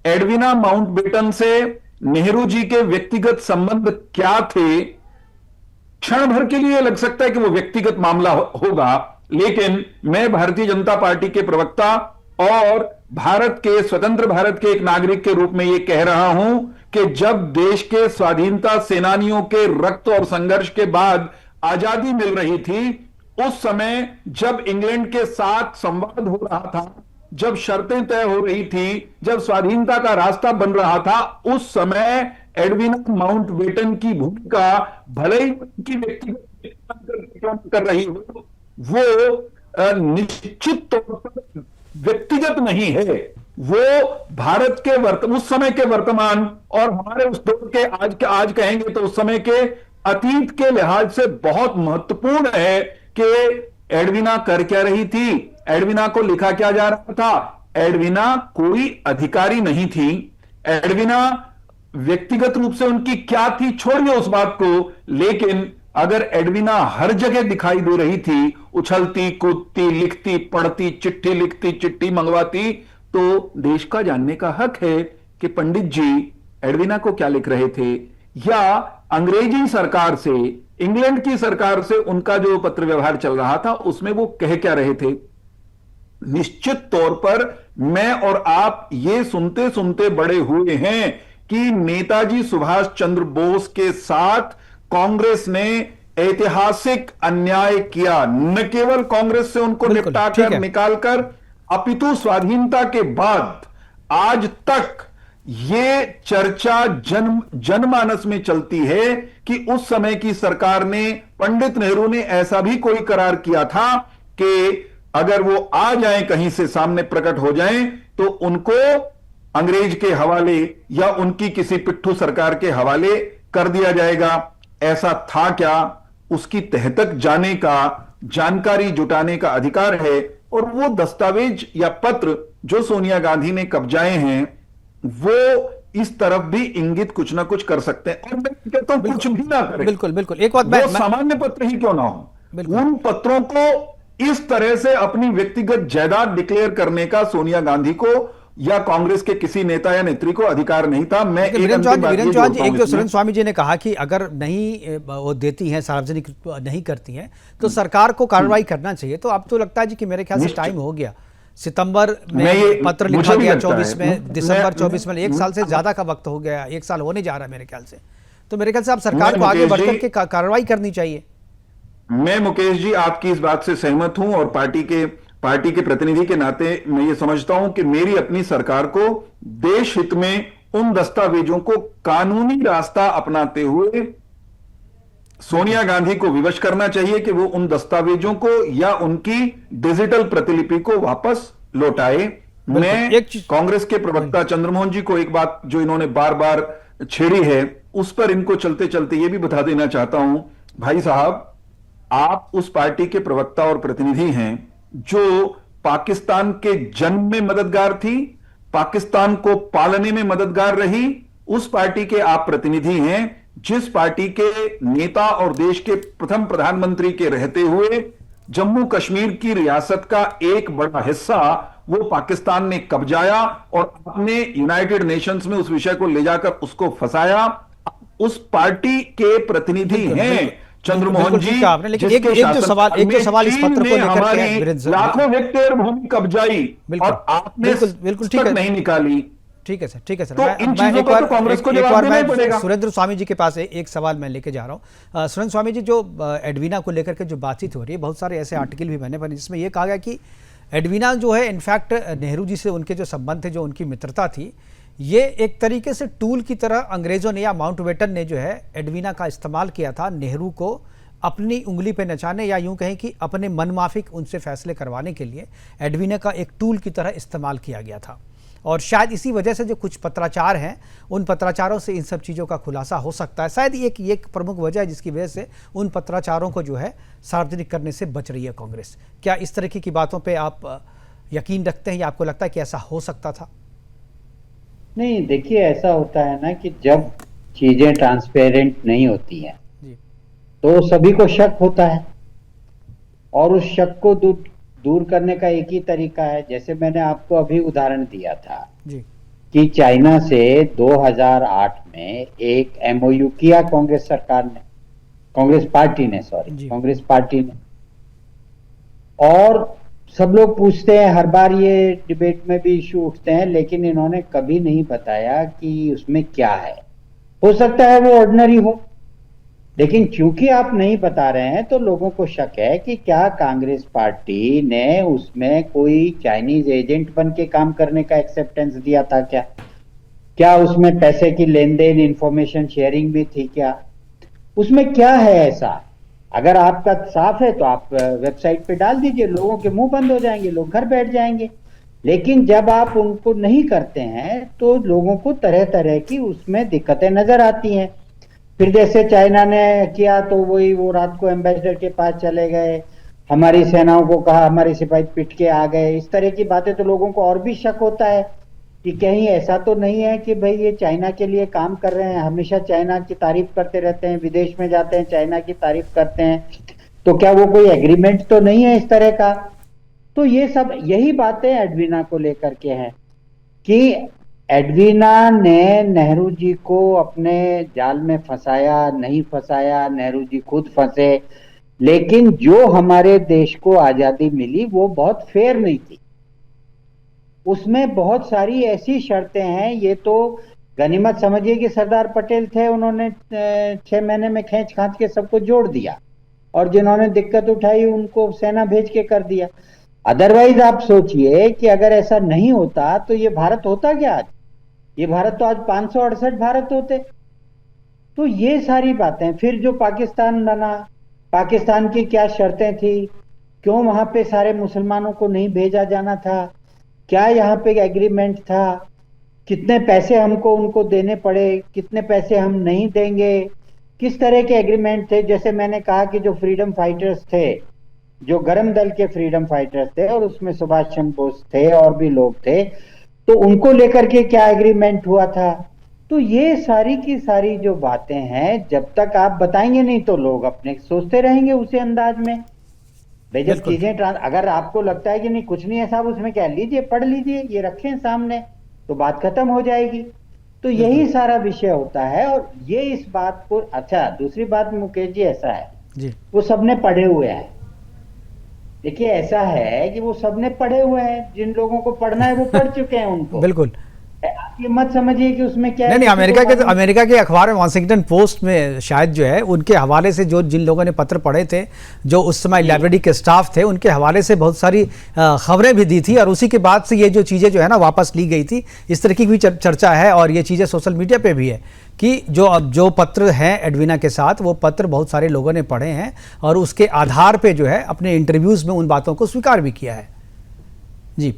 एडविना माउंटबेटन से नेहरू जी के व्यक्तिगत संबंध क्या थे, क्षण भर के लिए लग सकता है कि वो व्यक्तिगत मामला होगा, लेकिन मैं भारतीय जनता पार्टी के प्रवक्ता और भारत के, स्वतंत्र भारत के एक नागरिक के रूप में यह कह रहा हूं कि जब देश के स्वाधीनता सेनानियों के रक्त और संघर्ष के बाद आजादी मिल रही थी, उस समय जब इंग्लैंड के साथ संवाद हो रहा था, जब शर्तें तय हो रही थी, जब स्वाधीनता का रास्ता बन रहा था, उस समय एडविना माउंटबेटन की भूमिका भले ही उनकी व्यक्तिगत कर रही हो, वो निश्चित तौर पर व्यक्तिगत नहीं है। वो भारत के उस समय के वर्तमान और हमारे उस दौर के आज कहेंगे तो उस समय के अतीत के लिहाज से बहुत महत्वपूर्ण है कि एडविना कर क्या रही थी, एडविना को लिखा क्या जा रहा था। एडविना कोई अधिकारी नहीं थी, एडविना व्यक्तिगत रूप से उनकी क्या थी छोड़िए उस बात को, लेकिन अगर एडविना हर जगह दिखाई दे रही थी, उछलती कूदती, लिखती पढ़ती, चिट्ठी लिखती, चिट्ठी मंगवाती, तो देश का जानने का हक है कि पंडित जी एडविना को क्या लिख रहे थे, या अंग्रेजी सरकार से, इंग्लैंड की सरकार से उनका जो पत्र व्यवहार चल रहा था उसमें वो कह क्या रहे थे। निश्चित तौर पर मैं और आप ये सुनते सुनते बड़े हुए हैं कि नेताजी सुभाष चंद्र बोस के साथ कांग्रेस ने ऐतिहासिक अन्याय किया। न केवल कांग्रेस से उनको निपटाकर निकालकर, अपितु स्वाधीनता के बाद आज तक ये चर्चा जनमानस में चलती है कि उस समय की सरकार ने, पंडित नेहरू ने ऐसा भी कोई करार किया था कि अगर वो आ जाएं, कहीं से सामने प्रकट हो जाएं, तो उनको अंग्रेज के हवाले या उनकी किसी पिट्ठू सरकार के हवाले कर दिया जाएगा। ऐसा था क्या, उसकी तह तक जाने का, जानकारी जुटाने का अधिकार है। और वो दस्तावेज या पत्र जो सोनिया गांधी ने कब्जाए हैं, वो इस तरफ भी इंगित कुछ ना कुछ कर सकते हैं। और मैं कहता हूं कुछ भी ना करें, बिल्कुल बिल्कुल, एक बात सामान्य पत्र ही क्यों ना हो, उन पत्रों को इस तरह से अपनी व्यक्तिगत जायदाद डिक्लेयर करने का सोनिया गांधी को या कांग्रेस के किसी नेता या नेत्री को अधिकार नहीं था। मैं वीरेंद्र चौहान जी, एक जो सुरेंद्र स्वामी जी ने कहा कि अगर नहीं वो देती हैं, सार्वजनिक नहीं करती हैं, तो सरकार को कार्रवाई करना चाहिए। तो अब तो लगता है जी कि मेरे ख्याल से टाइम हो गया। सितंबर में पत्र लिखा गया 24 में, दिसंबर 24 में, एक साल से ज्यादा का वक्त हो गया, एक साल होने जा रहा है मेरे ख्याल से। तो मेरे ख्याल से अब सरकार को आगे बढ़कर के कार्रवाई करनी चाहिए। मैं मुकेश जी आपकी इस बात से सहमत हूं, और पार्टी के प्रतिनिधि के नाते मैं ये समझता हूं कि मेरी अपनी सरकार को देश हित में उन दस्तावेजों को कानूनी रास्ता अपनाते हुए सोनिया गांधी को विवश करना चाहिए कि वो उन दस्तावेजों को या उनकी डिजिटल प्रतिलिपि को वापस लौटाए। मैं कांग्रेस के प्रवक्ता चंद्रमोहन जी को एक बात जो इन्होंने बार बार छेड़ी है, उस पर इनको चलते चलते ये भी बता देना चाहता हूं, भाई साहब, आप उस पार्टी के प्रवक्ता और प्रतिनिधि हैं जो पाकिस्तान के जन्म में मददगार थी, पाकिस्तान को पालने में मददगार रही। उस पार्टी के आप प्रतिनिधि हैं जिस पार्टी के नेता और देश के प्रथम प्रधानमंत्री के रहते हुए जम्मू कश्मीर की रियासत का एक बड़ा हिस्सा वो पाकिस्तान ने कब्जाया और अपने यूनाइटेड नेशंस में उस विषय को ले जाकर उसको फंसाया। उस पार्टी के प्रतिनिधि हैं चंद्रमोहन जी, लेकिन एक जो सवाल इस पत्र को लेकर के लाखों हेक्टेयर भूमि कब्जाई और आपने बिल्कुल ठीक है नहीं निकाली। ठीक है सर, ठीक है सर। तो इन चीजों का तो कांग्रेस को जवाब देना ही पड़ेगा। सुरेंद्र स्वामी जी के पास एक सवाल मैं लेके जा रहा हूँ। सुरेंद्र स्वामी जी, जो एडविना को लेकर के जो बातचीत हो रही है, बहुत सारे ऐसे आर्टिकल भी बने जिसमें यह कहा गया कि एडविना जो है, इनफैक्ट नेहरू जी से उनके जो संबंध थे, जो उनकी मित्रता थी, ये एक तरीके से टूल की तरह अंग्रेजों ने या माउंटबेटन ने जो है एडविना का इस्तेमाल किया था नेहरू को अपनी उंगली पे नचाने, या यूं कहें कि अपने मनमाफिक उनसे फैसले करवाने के लिए एडविना का एक टूल की तरह इस्तेमाल किया गया था। और शायद इसी वजह से जो कुछ पत्राचार हैं, उन पत्राचारों से इन सब चीज़ों का खुलासा हो सकता है। शायद एक प्रमुख वजह है जिसकी वजह से उन पत्राचारों को जो है सार्वजनिक करने से बच रही है कांग्रेस। क्या इस तरह की बातों पे आप यकीन रखते हैं या आपको लगता है कि ऐसा हो सकता था? नहीं, देखिए, ऐसा होता है ना कि जब चीजें ट्रांसपेरेंट नहीं होती हैं तो सभी को शक होता है, और उस शक को दूर करने का एक ही तरीका है, जैसे मैंने आपको अभी उदाहरण दिया था जी कि चाइना से 2008 में एक एमओयू किया कांग्रेस सरकार ने, कांग्रेस पार्टी ने, जी। कांग्रेस पार्टी ने। और सब लोग पूछते हैं, हर बार ये डिबेट में भी इश्यू उठते हैं, लेकिन इन्होंने कभी नहीं बताया कि उसमें क्या है। हो सकता है वो ऑर्डिनरी हो, लेकिन क्योंकि आप नहीं बता रहे हैं तो लोगों को शक है कि क्या कांग्रेस पार्टी ने उसमें कोई चाइनीज एजेंट बन के काम करने का एक्सेप्टेंस दिया था क्या? क्या उसमें पैसे की लेन देन, इंफॉर्मेशन शेयरिंग भी थी क्या? उसमें क्या है ऐसा? अगर आपका साफ है तो आप वेबसाइट पे डाल दीजिए, लोगों के मुंह बंद हो जाएंगे, लोग घर बैठ जाएंगे। लेकिन जब आप उनको नहीं करते हैं तो लोगों को तरह तरह की उसमें दिक्कतें नजर आती हैं। फिर जैसे चाइना ने किया तो वही, वो रात को एम्बेसडर के पास चले गए, हमारी सेनाओं को कहा, हमारे सिपाही पिट के आ गए, इस तरह की बातें, तो लोगों को और भी शक होता है कि कहीं ऐसा तो नहीं है कि भाई ये चाइना के लिए काम कर रहे हैं, हमेशा चाइना की तारीफ करते रहते हैं, विदेश में जाते हैं चाइना की तारीफ करते हैं, तो क्या वो कोई एग्रीमेंट तो नहीं है इस तरह का? तो ये सब यही बातें एडवीना को लेकर के हैं कि एडवीना ने नेहरू जी को अपने जाल में फंसाया, नहीं फंसाया, नेहरू जी खुद फंसे, लेकिन जो हमारे देश को आजादी मिली वो बहुत फेयर नहीं थी। उसमें बहुत सारी ऐसी शर्तें हैं, ये तो गनीमत समझिए कि सरदार पटेल थे, उन्होंने 6 महीने में खींच खांच के सबको जोड़ दिया, और जिन्होंने दिक्कत उठाई उनको सेना भेज के कर दिया। अदरवाइज आप सोचिए कि अगर ऐसा नहीं होता तो ये भारत होता क्या आज? ये भारत तो आज 568 भारत होते। तो ये सारी बातें, फिर जो पाकिस्तान बना, पाकिस्तान की क्या शर्तें थी, क्यों वहां पे सारे मुसलमानों को नहीं भेजा जाना था, क्या यहाँ पे एग्रीमेंट था, कितने पैसे हमको उनको देने पड़े, कितने पैसे हम नहीं देंगे, किस तरह के एग्रीमेंट थे। जैसे मैंने कहा कि जो फ्रीडम फाइटर्स थे, जो गरम दल के फ्रीडम फाइटर्स थे, और उसमें सुभाष चंद्र बोस थे और भी लोग थे, तो उनको लेकर के क्या एग्रीमेंट हुआ था। तो ये सारी की सारी जो बातें हैं, जब तक आप बताएंगे नहीं तो लोग अपने सोचते रहेंगे उसी अंदाज में। भाई जब चीजें अगर आपको लगता है कि नहीं कुछ नहीं है साहब उसमें, क्या लीजिए, पढ़ लीजिए, ये रखें सामने, तो बात खत्म हो जाएगी। तो यही सारा विषय होता है। और ये इस बात को, अच्छा दूसरी बात मुकेश जी ऐसा है जी, वो सबने पढ़े हुए हैं। देखिए ऐसा है कि वो सबने पढ़े हुए हैं, जिन लोगों को पढ़ना है वो पढ़ चुके हैं उनको। बिल्कुल। आप ये मत समझिए कि उसमें क्या नहीं, अमेरिका के अखबार में वॉशिंगटन पोस्ट में शायद जो है उनके हवाले से, जो जिन लोगों ने पत्र पढ़े थे, जो उस समय लाइब्रेरी के स्टाफ थे, उनके हवाले से बहुत सारी खबरें भी दी थी, और उसी के बाद से ये जो चीज़ें जो है ना वापस ली गई थी, इस तरह की भी चर्चा है। और ये चीज़ें सोशल मीडिया पे भी है कि जो पत्र हैं एडवीना के साथ, वो पत्र बहुत सारे लोगों ने पढ़े हैं और उसके आधार पे जो है अपने इंटरव्यूज़ में उन बातों को स्वीकार भी किया है। जी,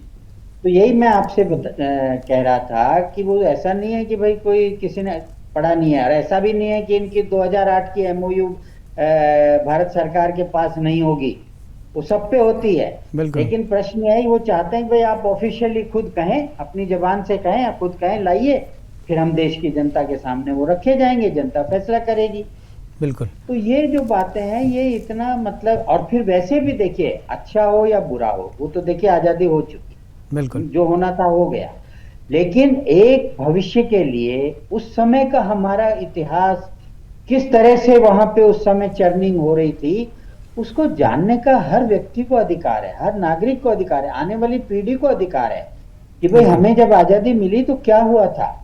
तो यही मैं आपसे कह रहा था कि वो ऐसा नहीं है कि भाई कोई किसी ने पढ़ा नहीं है, और ऐसा भी नहीं है कि इनकी 2008 की एमओयू भारत सरकार के पास नहीं होगी, वो सब पे होती है। लेकिन प्रश्न यह है, वो चाहते हैं कि भाई आप ऑफिशियली खुद कहें, अपनी जबान से कहें या खुद कहें, लाइए, फिर हम देश की जनता के सामने वो रखे जाएंगे, जनता फैसला करेगी। बिल्कुल। तो ये जो बातें हैं ये इतना मतलब, और फिर वैसे भी देखिए अच्छा हो या बुरा हो, वो तो देखिए आजादी हो चुकी, बिल्कुल, जो होना था हो गया। लेकिन एक भविष्य के लिए उस समय का हमारा इतिहास किस तरह से वहां पे उस समय चर्निंग हो रही थी, उसको जानने का हर व्यक्ति को अधिकार है, हर नागरिक को अधिकार है, आने वाली पीढ़ी को अधिकार है कि भाई हमें जब आजादी मिली तो क्या हुआ था।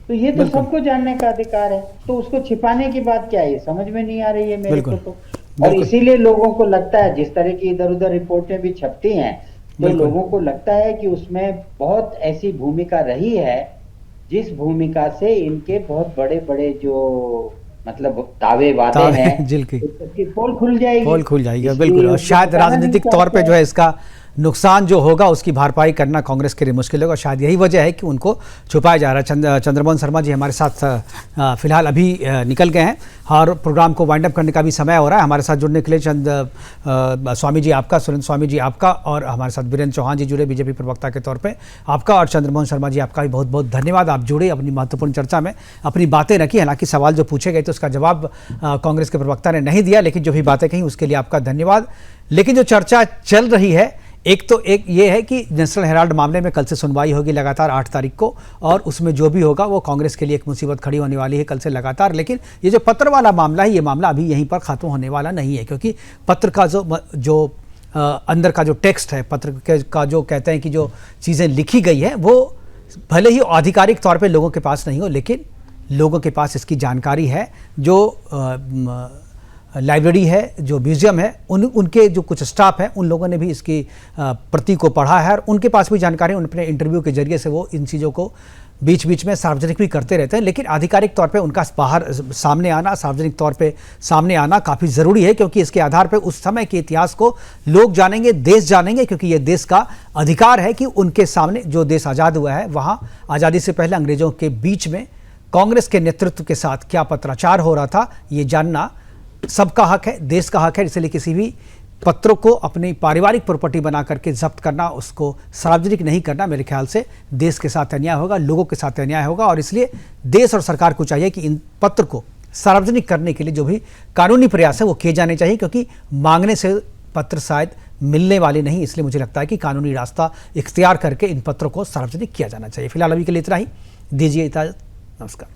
तो ये तो सबको जानने का अधिकार है। तो उसको छिपाने की बात क्या है, समझ में नहीं आ रही है मेरे को तो। और इसीलिए लोगों को लगता है, जिस तरह की इधर उधर रिपोर्टें भी छपती हैं, तो लोगों को लगता है कि उसमें बहुत ऐसी भूमिका रही है जिस भूमिका से इनके बहुत बड़े बड़े जो मतलब दावे वादे हैं, उसकी पोल खुल जाएगी, पोल खुल जाएगी। बिल्कुल। और शायद राजनीतिक तौर पे जो है इसका नुकसान जो होगा उसकी भरपाई करना कांग्रेस के लिए मुश्किल होगा। शायद यही वजह है कि उनको छुपाया जा रहा है। चंद्रमोहन शर्मा जी हमारे साथ फिलहाल अभी निकल गए हैं और प्रोग्राम को वाइंड अप करने का भी समय हो रहा है। हमारे साथ जुड़ने के लिए स्वामी जी आपका, सुरेंद्र स्वामी जी आपका, और हमारे साथ वीरेंद्र चौहान जी जुड़े बीजेपी प्रवक्ता के तौर पर आपका, और चंद्रमोहन शर्मा जी आपका भी बहुत बहुत धन्यवाद। आप जुड़े, अपनी महत्वपूर्ण चर्चा में अपनी बातें रखी। हालांकि सवाल जो पूछे गए थे उसका जवाब कांग्रेस के प्रवक्ता ने नहीं दिया, लेकिन जो भी बातें कही उसके लिए आपका धन्यवाद। लेकिन जो चर्चा चल रही है एक ये है कि नेशनल हेराल्ड मामले में कल से सुनवाई होगी लगातार 8 तारीख को, और उसमें जो भी होगा वो कांग्रेस के लिए एक मुसीबत खड़ी होने वाली है कल से लगातार। लेकिन ये जो पत्र वाला मामला है, ये मामला अभी यहीं पर खत्म होने वाला नहीं है, क्योंकि पत्र का जो अंदर का जो टेक्स्ट है पत्र का, जो कहते हैं कि जो चीज़ें लिखी गई है वो भले ही आधिकारिक तौर पे लोगों के पास नहीं हो, लेकिन लोगों के पास इसकी जानकारी है। जो लाइब्रेरी है, जो म्यूजियम है, उनके जो कुछ स्टाफ है, उन लोगों ने भी इसकी प्रति को पढ़ा है और उनके पास भी जानकारी, उन अपने इंटरव्यू के जरिए से वो इन चीज़ों को बीच बीच में सार्वजनिक भी करते रहते हैं। लेकिन आधिकारिक तौर पे उनका बाहर सामने आना, सार्वजनिक तौर पे सामने आना काफ़ी ज़रूरी है, क्योंकि इसके आधार पे उस समय के इतिहास को लोग जानेंगे, देश जानेंगे, क्योंकि ये देश का अधिकार है कि उनके सामने जो देश आज़ाद हुआ है वहाँ आज़ादी से पहले अंग्रेज़ों के बीच में कांग्रेस के नेतृत्व के साथ क्या पत्राचार हो रहा था, ये जानना सबका हक है, देश का हक है। इसलिए किसी भी पत्रों को अपनी पारिवारिक प्रॉपर्टी बना करके जब्त करना, उसको सार्वजनिक नहीं करना, मेरे ख्याल से देश के साथ अन्याय होगा, लोगों के साथ अन्याय होगा। और इसलिए देश और सरकार को चाहिए कि इन पत्र को सार्वजनिक करने के लिए जो भी कानूनी प्रयास है वो किए जाने चाहिए, क्योंकि मांगने से पत्र शायद मिलने वाले नहीं। इसलिए मुझे लगता है कि कानूनी रास्ता इख्तियार करके इन पत्रों को सार्वजनिक किया जाना चाहिए। फिलहाल अभी के लिए इतना ही, दीजिए इजाजत, नमस्कार।